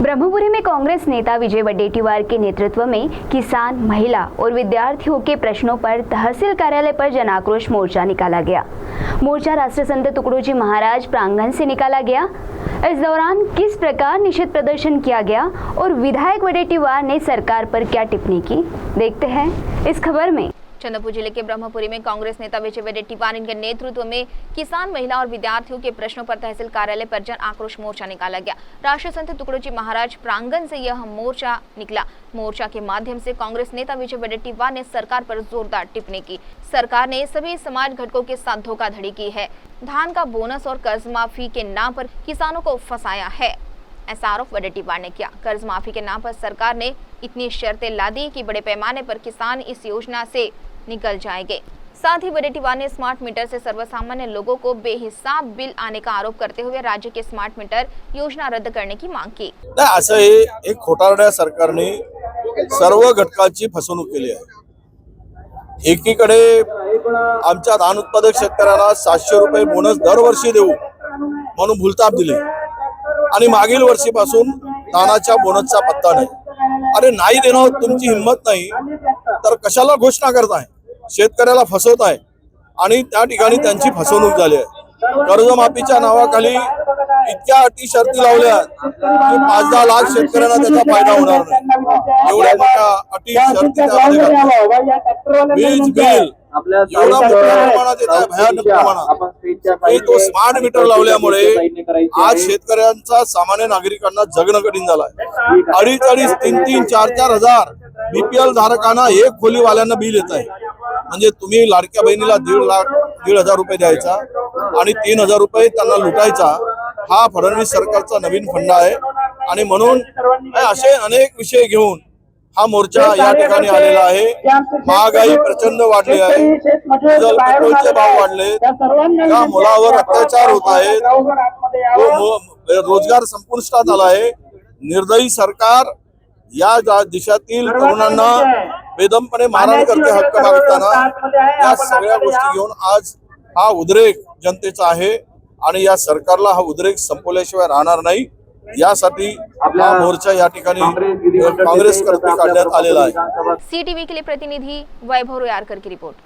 ब्रह्मपुरी में कांग्रेस नेता विजय वडेट्टीवार के नेतृत्व में किसान, महिला और विद्यार्थियों के प्रश्नों पर तहसील कार्यालय पर जन आक्रोश मोर्चा निकाला गया। मोर्चा राष्ट्रसंत तुकडोजी महाराज प्रांगण से निकाला गया। इस दौरान किस प्रकार निषेध प्रदर्शन किया गया और विधायक वडेट्टीवार ने सरकार पर क्या टिप्पणी की, देखते हैं इस खबर में। चंद्रपुर जिले के ब्रह्मपुरी में कांग्रेस नेता विजय वडेट्टीवार के नेतृत्व में किसान, महिला और विद्यार्थियों के प्रश्नों पर तहसील कार्यालय पर जन आक्रोश मोर्चा निकाला गया। राष्ट्रीय संत तुकडोजी महाराज प्रांगण से यह मोर्चा निकला। मोर्चा के माध्यम से कांग्रेस नेता विजय वडेट्टीवार ने सरकार पर जोरदार टिप्पणी की। सरकार ने सभी समाज घटकों के साथ धोखाधड़ी की है, धान का बोनस और कर्ज माफी के नाम पर किसानों को फंसाया है, ऐसा आरोप वडेट्टीवार ने किया। कर्ज माफी के नाम पर सरकार ने इतनी शर्तें ला दी कि बड़े पैमाने पर किसान इस योजना से निकल जाएंगे। साथ ही वडेट्टीवार ने स्मार्ट मीटर से सर्वसामान्य लोगों को बेहिसाब बिल आने का आरोप करते हुए राज्य के स्मार्ट मीटर योजना रद्द करने की मांग की। असं एक खोटारड्या सरकारने सर्व घटकांची फसवणूक केली आहे। एकीकडे आमच्या धान उत्पादक शेतकऱ्यांना 700 रुपये बोनस दरवर्षी देऊ म्हणून भूलताप दिले आणि मागील वर्षीपासून धानाच्या बोनसचा पत्ता नाही। अरे नाही देणार तुमची हिम्मत नाही तर कशाला घोषणा करताय? शेतकऱ्याला फसवताय आणि त्या ठिकाणी त्यांची फसवणूक झाली आहे। कर्जमाफीच्या नावाखाली इतक्या अटी शर्ती लावल्या की 5-10 लाख शेतकऱ्यांना त्याचा फायदा होणार नाही। एवढ्या मोठ्या अटी शर्ती त्यामध्ये वीज बिल एवढा मोठ्या प्रमाणात येत आहे, भयानक प्रमाणात। तो स्मार्ट मीटर लावल्यामुळे आज शेतकऱ्यांचा, सामान्य नागरिकांना जगणं कठीण झालंय। 2.5, 3, 4 हजार बीपीएल धारकांना एक खोलीवाल्यांना बिल येत आहे। म्हणजे तुम्ही लाडक्या बहिणीला 1,50,000 रुपये द्यायचा आणि 3,000 रुपये त्यांना लुटायचा। हा फडणवीस सरकारचा नवीन फंडा आहे आणि म्हणून असे अनेक विषय घेऊन हा मोर्चा या ठिकाणी आलेला आहे। महागाई प्रचंड वाढली आहे, डिझेल पेट्रोलचे भाव वाढले, या मुलावर अत्याचार होत आहेत, रोजगार संपुष्टात आला आहे। निर्दयी सरकार या देशातील तरुणांना बेदमपणे मारहाण करते हक्क मागताना। या सगळ्या गोष्टी घेऊन आज हा उद्रेक जनतेचा आहे आणि या सरकारला हा उद्रेक संपवल्याशिवाय राहणार नाही। यासाठी हा मोर्चा या ठिकाणी काँग्रेस करते काढण्यात आलेला आहे। CTV के लिए प्रतिनिधि वैभव रोयारकर की रिपोर्ट।